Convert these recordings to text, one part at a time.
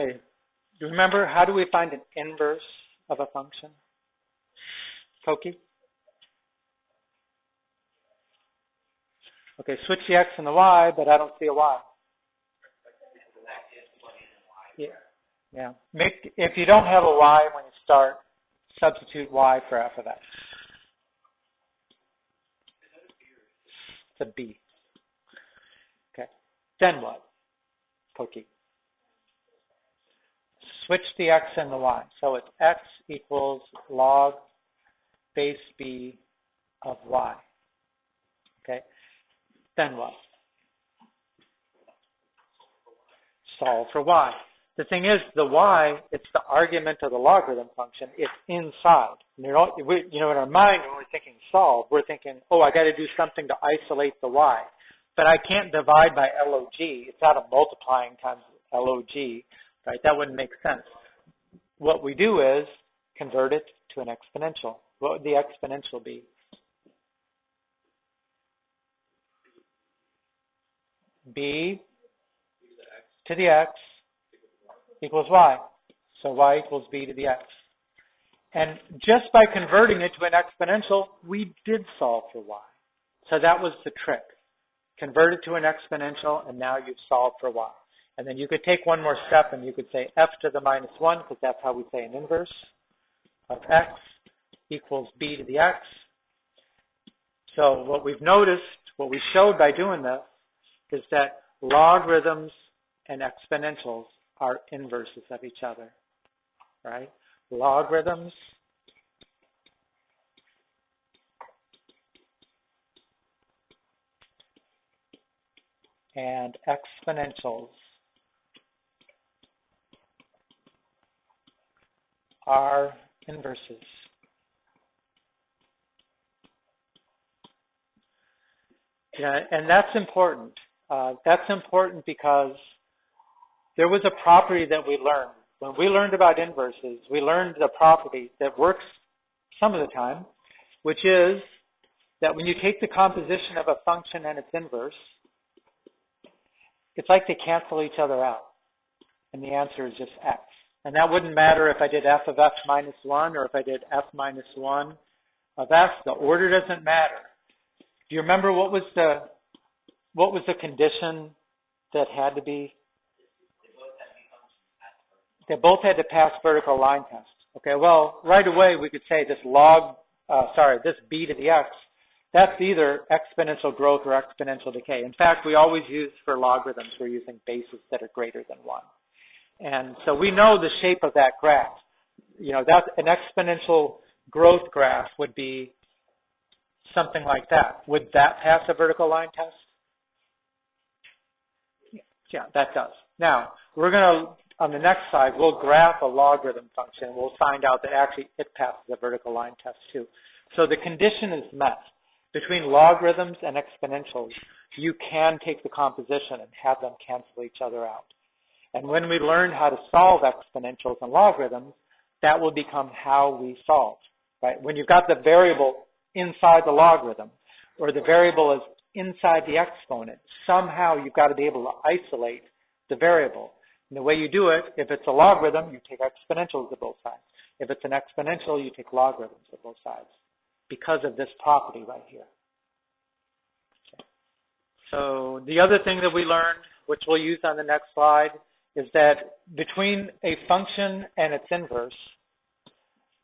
Okay, do you remember how do we find an inverse of a function? Koki? Okay, switch the x and the y, but I don't see a y. Yeah. If you don't have a y when you start, substitute y for f of x. It's a b. Okay. Then what? Koki. Switch the x and the y. So it's x equals log base b of y. Okay. Then what? Solve for y. The thing is, the y, it's the argument of the logarithm function. It's inside. In our mind, when we're thinking solve, we're thinking, oh, I got to do something to isolate the y. But I can't divide by log. It's not a multiplying times log, right? That wouldn't make sense. What we do is convert it to an exponential. What would the exponential be? B to the x equals y. So y equals b to the x. And just by converting it to an exponential, we did solve for y. So that was the trick. Convert it to an exponential, and now you've solved for y. And then you could take one more step, and you could say f to the minus 1, because that's how we say an inverse of x equals b to the x. So what we've noticed, what we showed by doing this, is that logarithms and exponentials are inverses of each other, right? Logarithms and exponentials are inverses. Yeah, and that's important. That's important because there was a property that we learned. When we learned about inverses, we learned the property that works some of the time, which is that when you take the composition of a function and its inverse, it's like they cancel each other out. And the answer is just x. And that wouldn't matter if I did f of x minus 1 or if I did f minus 1 of s. The order doesn't matter. Do you remember what was the condition that had to be? They both had to pass vertical line tests. Okay, well, right away we could say this this b to the x, that's either exponential growth or exponential decay. In fact, we always use for logarithms, we're using bases that are greater than 1. And so we know the shape of that graph. You know, that an exponential growth graph would be something like that. Would that pass a vertical line test? Yeah, that does. Now, we're going to, on the next slide, we'll graph a logarithm function. We'll find out that actually it passes a vertical line test too. So the condition is met. Between logarithms and exponentials, you can take the composition and have them cancel each other out. And when we learn how to solve exponentials and logarithms, that will become how we solve, right? When you've got the variable inside the logarithm, or the variable is inside the exponent, somehow you've got to be able to isolate the variable. And the way you do it, if it's a logarithm, you take exponentials of both sides. If it's an exponential, you take logarithms of both sides because of this property right here. Okay. So the other thing that we learned, which we'll use on the next slide, is that between a function and its inverse,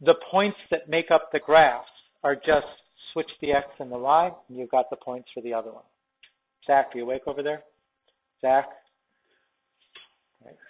the points that make up the graphs are just switch the x and the y, and you've got the points for the other one. Zach, are you awake over there? Zach?